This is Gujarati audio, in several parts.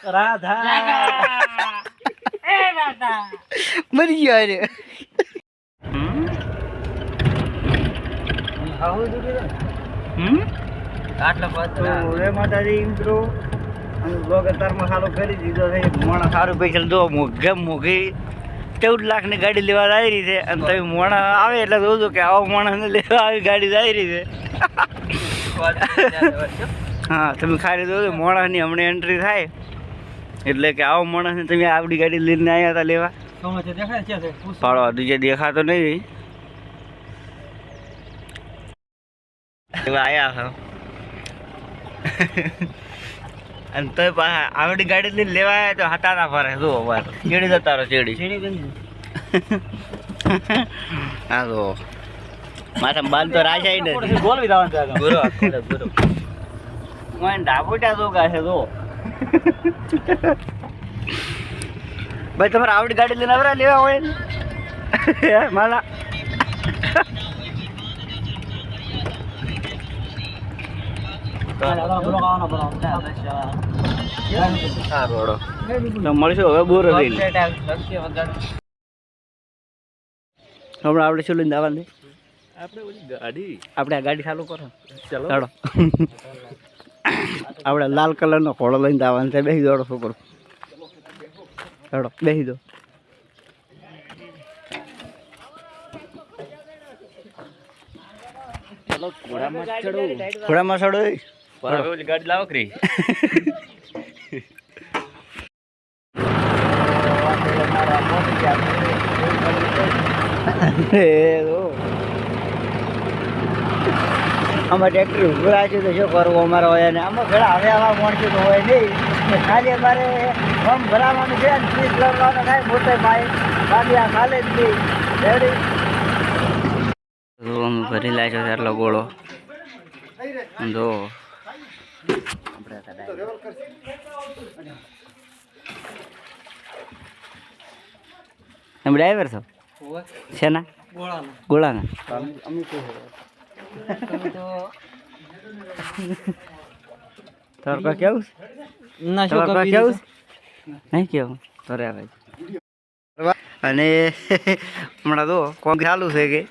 રાધા એ રાધા મરી ગયો રે આટલા પાત્ર રે માતાજી મિત્રો અમે બ્લોગ અત્યારમાં સારું કરી દીધો છે મોણા સારું પૈસા જો મોઘી 14 લાખની ગાડી લેવા આવી રહી છે અને તમે મોણા આવે એટલે જોજો કે આવો માણસને લેવા આવી ગાડી આવી રહી છે હા તમે ખાલી જોજો મોણાની હમણાં એન્ટ્રી થાય એટલે કે આવો માણસને તમે આવડી ગાડી લઈને આવ્યા હતા લેવા પાડવા બીજે દેખાતો નહીં એવા આવ્યા છો અને તો આવડી ગાડી લઈને લેવા આવ્યા તો હટાતા ફરે જો વાર ચેડી જતા રહો ચેડી હા તો માથા બાલ તો રાજાઈ નથી બોલવી દાવાનું ગુરુ ગુરુ મને ડાબોટા તો ગાશે જો ભાઈ તમારે આવડી ગાડી લઈને આવરા લેવા હોય ને માલા મળશું હવે બોર હમણાં આપણે શું લઈને જવાનું આપણે આ ગાડી ચાલુ કરો ચાલો આપણે લાલ કલરનો ઘોડો લઈને જવાનું છે બેસી દોડો છોકરો ચાલો બેસી દો ઘોડામાં ચડો ગાડી લાવો કરી આમાં ટ્રેક્ટર ઉભા છે તો શું કરવું અમારે હોય ને આમાં ઘણા હવે આવા માણસો તો હોય નહીં ખાલી અમારે ફોર્મ ભરાવાનું છે ને ફીસ લડવાનું થાય મોટે ભાઈ બાકી આ ખાલે જ નહીં ભરી લાય છે એટલો ગોળો જો તમે ડ્રાઈવર છો શેના ગોળાના તાર કેવું કેવું નહીં કેવું તરે ભાઈ અને હમણાં તો કોણ ચાલુ છે કે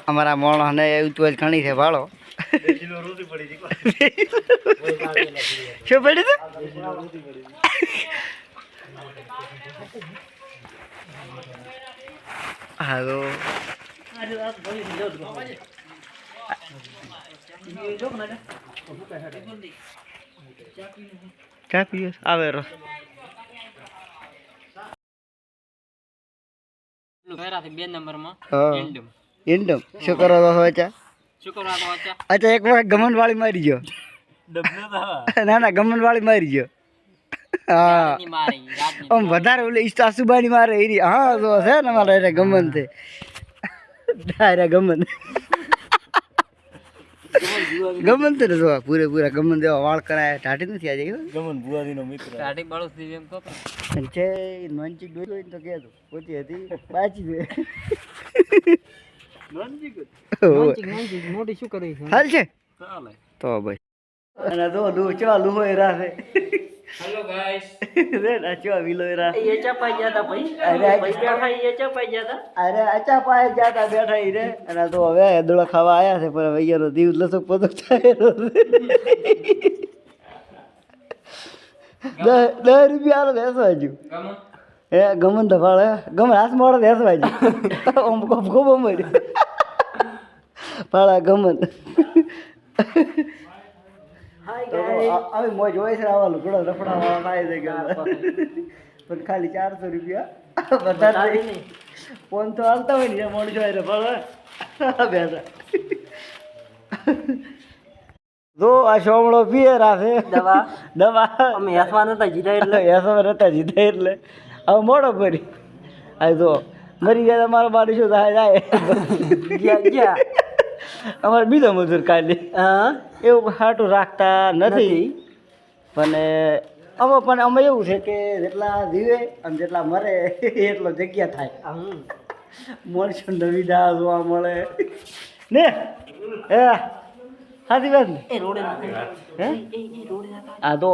અમારા મોણસને એવું તો ઘણી છે ભાડો શું પડી છે હા તો ચા પીએ આવે રો ઇન્ડમ શું કરો અચ્છા અચ્છા એક વખત ગમન વાળી મારી ગયો ના ના ગમન વાળી મારી ગયો હા આમ વધારે ઓલે ઈસ્ટાસુબાની મારે એ હા તો છે ને મારે એટલે ગમન છે ગમન ગમન તો જો પૂરેપૂરા ગમન દેવા વાળ કરાય ટાટી નથી આજે ગમન બુઆજીનો મિત્ર ટાટી બાળો થી એમ કહો છે નોંચી ડોઈ હોય તો કહેતો પોતી હતી બાચી ગઈ નોંચી મોટી શું કરી છે હાલ છે ચાલે તો ભાઈ અને તો દુ ચાલુ હોય રાસે હેલો ગાઈસ રે નાચો વિલોયરા ये चपाई जाता भाई અરે बैठा ये चपाई जाता અરે અચા પાય જાતા બેઠા ઈ રે અને તો હવે દોડા ખાવા આયા છે પણ વૈયાનો દીવ લસક પદક થાય 10 રૂપિયા નો બેસો હજુ એ ગમન ધફાળે ગમન હાથ મોડે બેસો હજુ ઓમ કોપ કોપ મરી પાળા ગમન हाय તો હવે મોજ હોય છે આવા લુગડો રફડાવાળા થાય છે ગમન પણ ખાલી 400 રૂપિયા બધા નહીં ફોન તો હાલતા હોય ને મોડ જોઈ રે ભલે બેસા જો આ શોમળો પીએ રાખે દવા અમે હેસવા નતા જીધા એટલે હેસવા નતા જીધા એટલે હવે મોડો કરી આ જો મરી ગયા તમારો બાડી શું થાય જાય અમારે બીજો મજૂર કાઢી એવું હાટું રાખતા નથી પણ અમે એવું છે કે જેટલા જીવે અને જેટલા મરે એટલો જગ્યા થાય માણસો નવી દા જોવા મળે ને હે સાચી વાત ને એ રોડે ના હે એ રોડે ના આ તો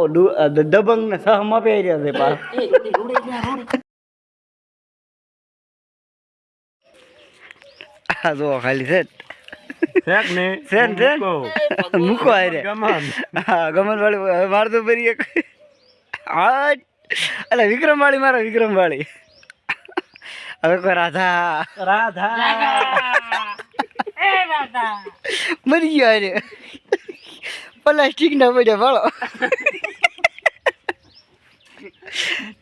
દબંગ ને સહમાં પહેર્યા છે પા એ રોડે રોડે આ જો ખાલી છે શેક ને સેન સેન મૂકો આરે હા ગમન વાળી હવે માર તો ભરી એક હા અલે વિક્રમ વાળી મારો વિક્રમ વાળી હવે કો રાધા મરી ગયો આરે પ્લાસ્ટિક ના પડ્યા વાળો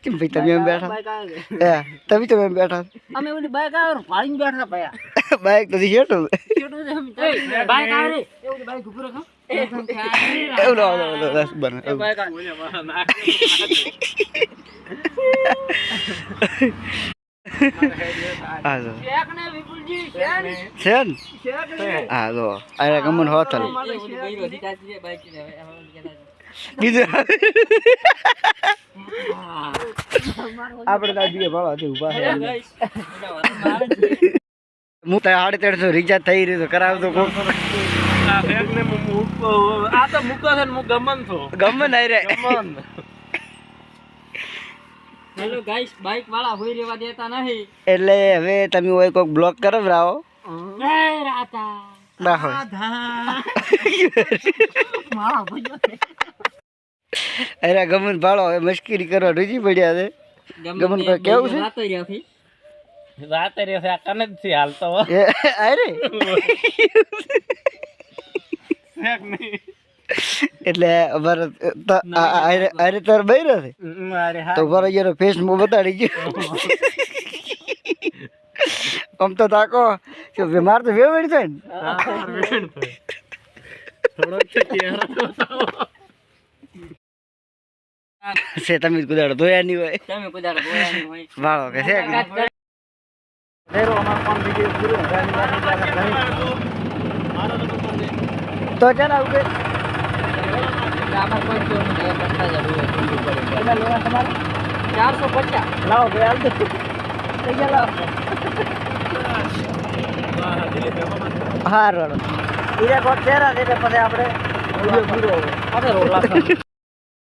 કેમ ભાઈ તમે એમ બેઠા હે તમે એમ બેઠા અમે ઓલી બાઈક આવે પાડીને બેઠા પયા બાઈક તો શેટો બાઈક આવે રે એ ઓલી બાઈક ઉપર રાખો એવડો રસ બને આ જો શેક ને વિપુલજી સેન આ જો અરે ગમન હોતલ બીજું આપણે તો બીએ ભાળો છે ઉભા છે હું તો 350 રિચાર્જ થઈ રહ્યું તો કરાવતો કોક આ તો મૂકો છે ને હું ગમન છો ગમન આઈ રે હેલો ગાઈસ બાઈક વાળા હોઈ રેવા દેતા નહીં એટલે હવે તમે હોય કોક બ્લોક કરાવરાવો એ રાતા ના હોય મારા ભજો અરે ગમન ભાળો હવે મસ્કરી કરવા રૂજી પડ્યા છે ગમન પર કેવું છે રાતો રહ્યા થી રાતે રે છે આ કને જ છે હાલતો અરે શેક નહીં એટલે અમારે અરે તાર બૈરો છે મારે તો મારો યાર ફેસબુક બતાડી ગયો આમ તો તાકો કે માર તો વેવડી થાય ને થોડો છે તમે કુદાડો ધોયા નહીં હોય તમે કુદાડો બોલાની હોય વાળો કે છે તો ચાલ આવું કે આમાં કોઈ જો નહીં કરતા જ હોય એના લેવા તમારે 450 લાવો ભાઈ હાલ તો તૈયાર લાવો હા રોડ ઈરા કોટ તેરા છે પછી આપણે પૂરો હવે રોડ લાખ